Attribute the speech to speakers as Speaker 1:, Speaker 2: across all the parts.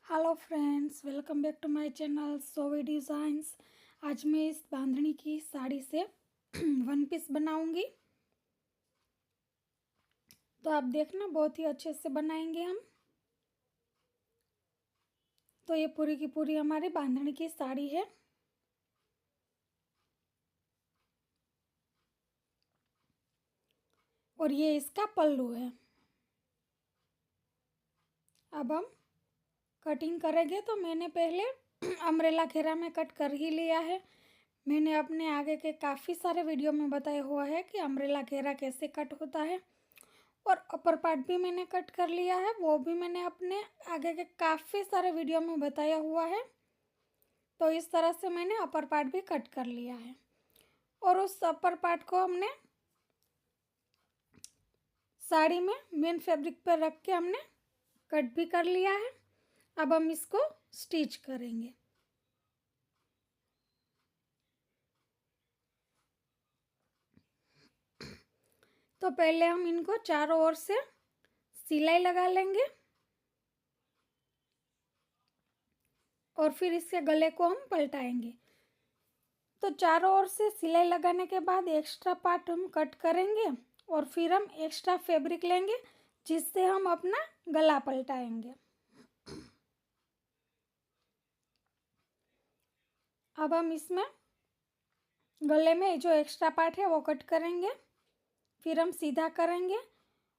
Speaker 1: Hello friends, welcome back to my channel Sovi Designs. आज मैं इस बांधनी की साड़ी से वन पीस बनाऊंगी। तो आप देखना, बहुत ही अच्छे से बनाएंगे हम। तो ये पूरी की पूरी हमारी बांधनी की साड़ी है। और ये इसका पल्लू है। अब हम कटिंग करेंगे। तो मैंने पहले अम्ब्रेला घेरा में कट कर ही लिया है। मैंने अपने आगे के काफ़ी सारे वीडियो में बताया हुआ है कि अम्ब्रेला घेरा कैसे कट होता है। और अपर पार्ट भी मैंने कट कर लिया है, वो भी मैंने अपने आगे के काफ़ी सारे वीडियो में बताया हुआ है। तो इस तरह से मैंने अपर पार्ट भी कट कर लिया है। और उस अपर पार्ट को हमने साड़ी में मेन फैब्रिक पर रख के हमने कट भी कर लिया है। अब हम इसको स्टिच करेंगे। तो पहले हम इनको चारों ओर से सिलाई लगा लेंगे और फिर इसके गले को हम पलटाएंगे। तो चारों ओर से सिलाई लगाने के बाद एक्स्ट्रा पार्ट हम कट करेंगे और फिर हम एक्स्ट्रा फैब्रिक लेंगे जिससे हम अपना गला पलटाएंगे। अब हम इसमें गले में जो एक्स्ट्रा पार्ट है वो कट करेंगे, फिर हम सीधा करेंगे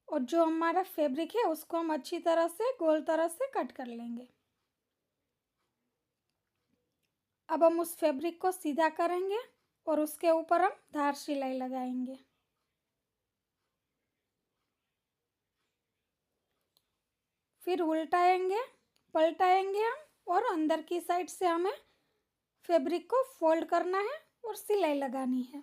Speaker 1: और जो हमारा फैब्रिक है उसको हम अच्छी तरह से गोल तरह से कट कर लेंगे। अब हम उस फैब्रिक को सीधा करेंगे और उसके ऊपर हम धार सिलाई लगाएंगे। फिर उल्टाएंगे, पलटाएंगे हम और अंदर की साइड से हमें फैब्रिक को फोल्ड करना है और सिलाई लगानी है।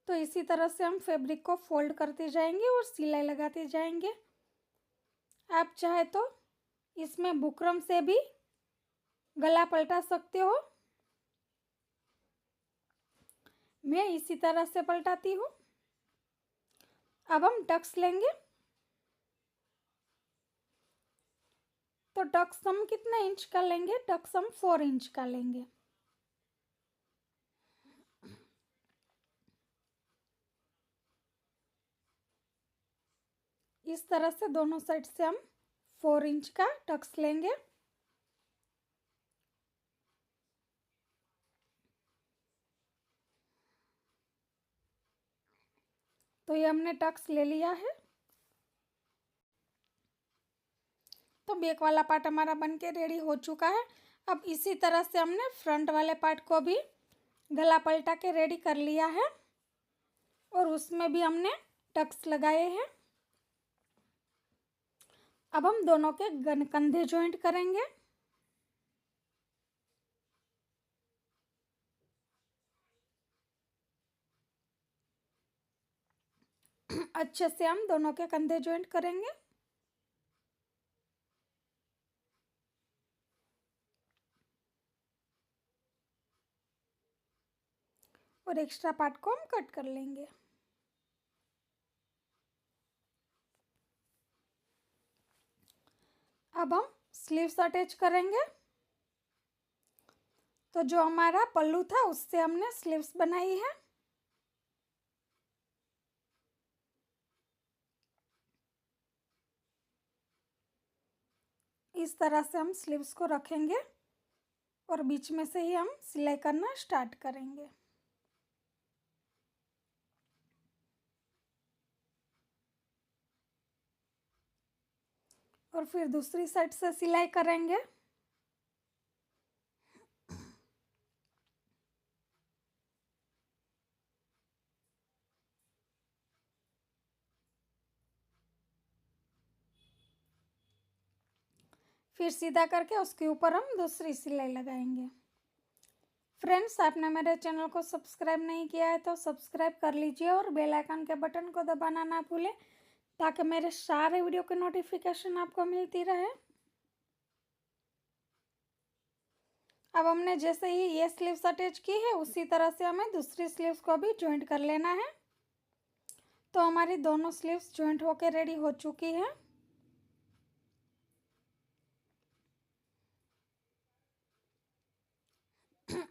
Speaker 1: तो इसी तरह से हम फैब्रिक को फोल्ड करते जाएंगे और सिलाई लगाते जाएंगे। आप चाहे तो इसमें बुकरम से भी गला पलटा सकते हो। मैं इसी तरह से पलटाती हूँ। अब हम टक्स लेंगे। तो टक्स हम कितना इंच का लेंगे? टक्स हम 4 इंच का लेंगे। इस तरह से दोनों साइड से हम 4 इंच का टक्स लेंगे। तो ये हमने टक्स ले लिया है। तो बैक वाला पार्ट हमारा बनके रेडी हो चुका है। अब इसी तरह से हमने फ्रंट वाले पार्ट को भी गला पलटा के रेडी कर लिया है और उसमें भी हमने टक्स लगाए हैं। अब हम दोनों के कंधे जॉइंट करेंगे। अच्छे से हम दोनों के कंधे जॉइंट करेंगे। और एक्स्ट्रा पार्ट को हम कट कर लेंगे। अब हम स्लीव्स अटैच करेंगे। तो जो हमारा पल्लू था उससे हमने स्लीव्स बनाई है। इस तरह से हम स्लीव्स को रखेंगे और बीच में से ही हम सिलाई करना स्टार्ट करेंगे। और फिर दूसरी साइड से सिलाई करेंगे। फिर सीधा करके उसके ऊपर हम दूसरी सिलाई लगाएंगे। फ्रेंड्स, आपने मेरे चैनल को सब्सक्राइब नहीं किया है तो सब्सक्राइब कर लीजिए और बेल आइकन के बटन को दबाना ना भूलें ताकि मेरे सारे वीडियो की नोटिफिकेशन आपको मिलती रहे। अब हमने जैसे ही ये स्लीव्स अटैच की है उसी तरह से हमें दूसरी स्लीव्स को भी जॉइंट कर लेना है। तो हमारी दोनों स्लीव्स जॉइंट होकर रेडी हो चुकी है।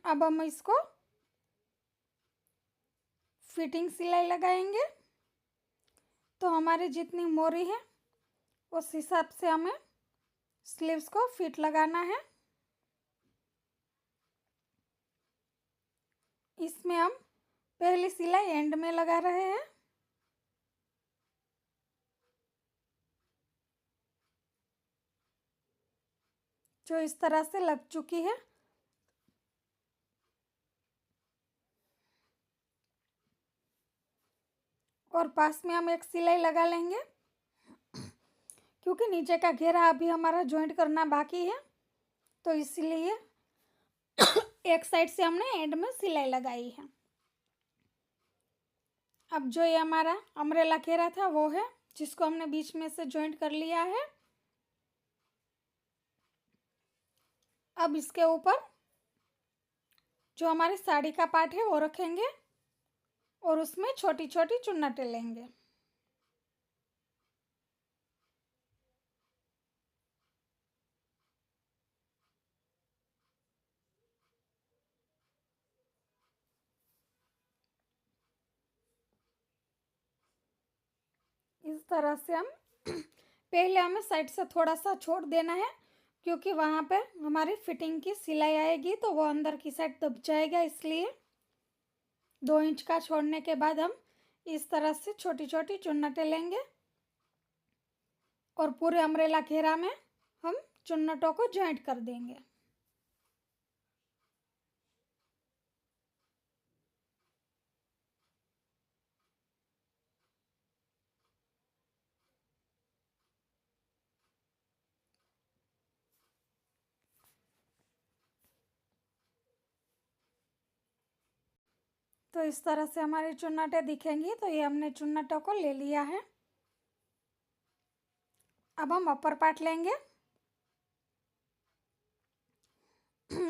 Speaker 1: अब हम इसको फिटिंग सिलाई लगाएंगे। तो हमारी जितनी मोरी है उस हिसाब से हमें स्लीव्स को फिट लगाना है। इसमें हम पहली सिलाई एंड में लगा रहे हैं। जो इस तरह से लग चुकी है। और पास में हम एक सिलाई लगा लेंगे क्योंकि नीचे का घेरा अभी हमारा जॉइंट करना बाकी है, तो इसलिए एक साइड से हमने एंड में सिलाई लगाई है। अब जो ये हमारा अम्ब्रेला घेरा था वो है, जिसको हमने बीच में से जॉइंट कर लिया है। अब इसके ऊपर जो हमारी साड़ी का पार्ट है वो रखेंगे और उसमें छोटी छोटी चुन्नटें लेंगे। इस तरह से हम पहले हमें साइड से थोड़ा सा छोड़ देना है, क्योंकि वहाँ पे हमारी फिटिंग की सिलाई आएगी तो वो अंदर की साइड दब जाएगा। इसलिए 2 इंच का छोड़ने के बाद हम इस तरह से छोटी छोटी चुन्नटें लेंगे और पूरे अम्ब्रेला घेरा में हम चुन्नटों को जॉइंट कर देंगे। तो इस तरह से हमारी चुन्नटें दिखेंगी। तो ये हमने चुन्नटों को ले लिया है। अब हम अपर पार्ट लेंगे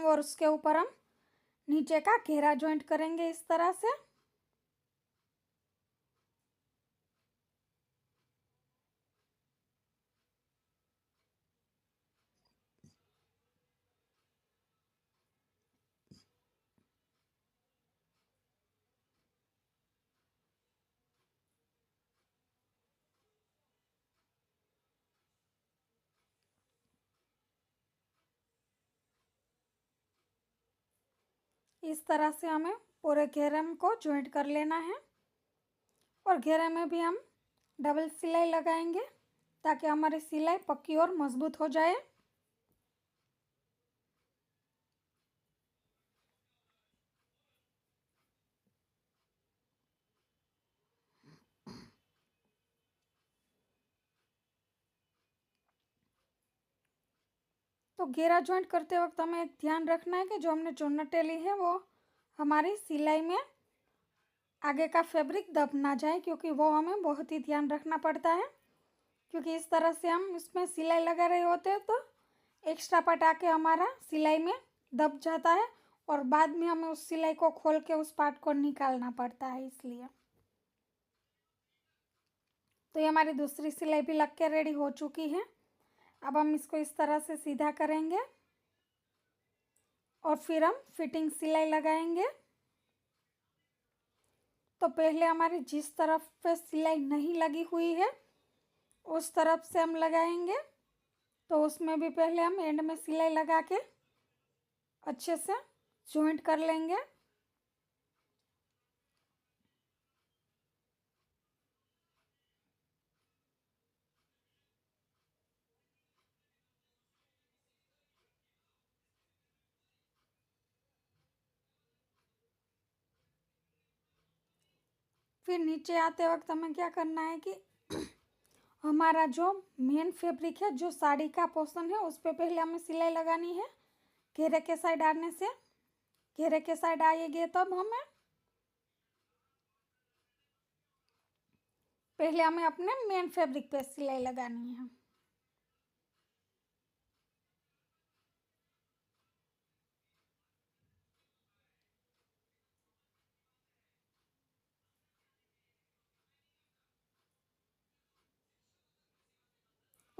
Speaker 1: और उसके ऊपर हम नीचे का घेरा जॉइंट करेंगे इस तरह से। इस तरह से हमें पूरे घेरे को जॉइंट कर लेना है और घेरे में भी हम डबल सिलाई लगाएंगे ताकि हमारी सिलाई पक्की और मजबूत हो जाए। तो घेरा जॉइंट करते वक्त हमें एक ध्यान रखना है कि जो हमने चुन्नटें ली है वो हमारी सिलाई में आगे का फैब्रिक दब ना जाए, क्योंकि वो हमें बहुत ही ध्यान रखना पड़ता है। क्योंकि इस तरह से हम इसमें सिलाई लगा रहे होते हैं तो एक्स्ट्रा पार्ट आके हमारा सिलाई में दब जाता है और बाद में हमें उस सिलाई को खोल के उस पार्ट को निकालना पड़ता है। इसलिए तो ये हमारी दूसरी सिलाई भी लग के रेडी हो चुकी है। अब हम इसको इस तरह से सीधा करेंगे और फिर हम फिटिंग सिलाई लगाएंगे। तो पहले हमारी जिस तरफ पे सिलाई नहीं लगी हुई है उस तरफ से हम लगाएंगे। तो उसमें भी पहले हम एंड में सिलाई लगा के अच्छे से जॉइंट कर लेंगे। फिर नीचे आते वक्त हमें क्या करना है कि हमारा जो मेन फैब्रिक है, जो साड़ी का पोर्शन है, उस पर पहले हमें सिलाई लगानी है। घेरे के साइड आने से घेरे के साइड आएगी तब हमें पहले हमें अपने मेन फैब्रिक पे सिलाई लगानी है।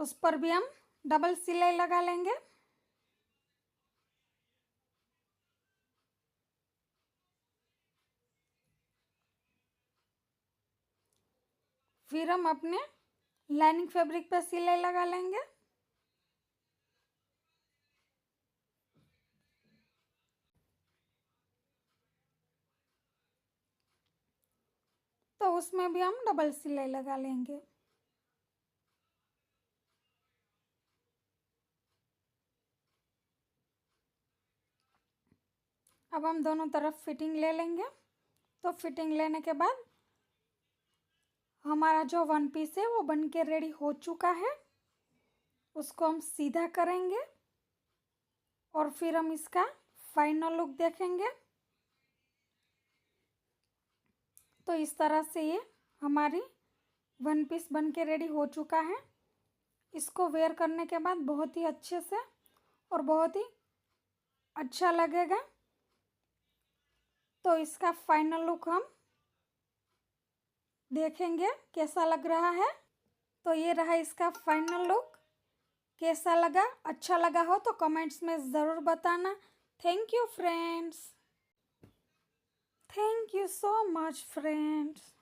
Speaker 1: उस पर भी हम डबल सिलाई लगा लेंगे। फिर हम अपने लाइनिंग फैब्रिक पर सिलाई लगा लेंगे। तो उसमें भी हम डबल सिलाई लगा लेंगे। अब हम दोनों तरफ फिटिंग ले लेंगे। तो फिटिंग लेने के बाद हमारा जो वन पीस है वो बन के रेडी हो चुका है। उसको हम सीधा करेंगे और फिर हम इसका फाइनल लुक देखेंगे। तो इस तरह से ये हमारी वन पीस बन के रेडी हो चुका है। इसको वेयर करने के बाद बहुत ही अच्छे से और बहुत ही अच्छा लगेगा। तो इसका फाइनल लुक हम देखेंगे कैसा लग रहा है। तो ये रहा इसका फाइनल लुक। कैसा लगा? अच्छा लगा हो तो कमेंट्स में ज़रूर बताना। Thank you friends. Thank you so much friends.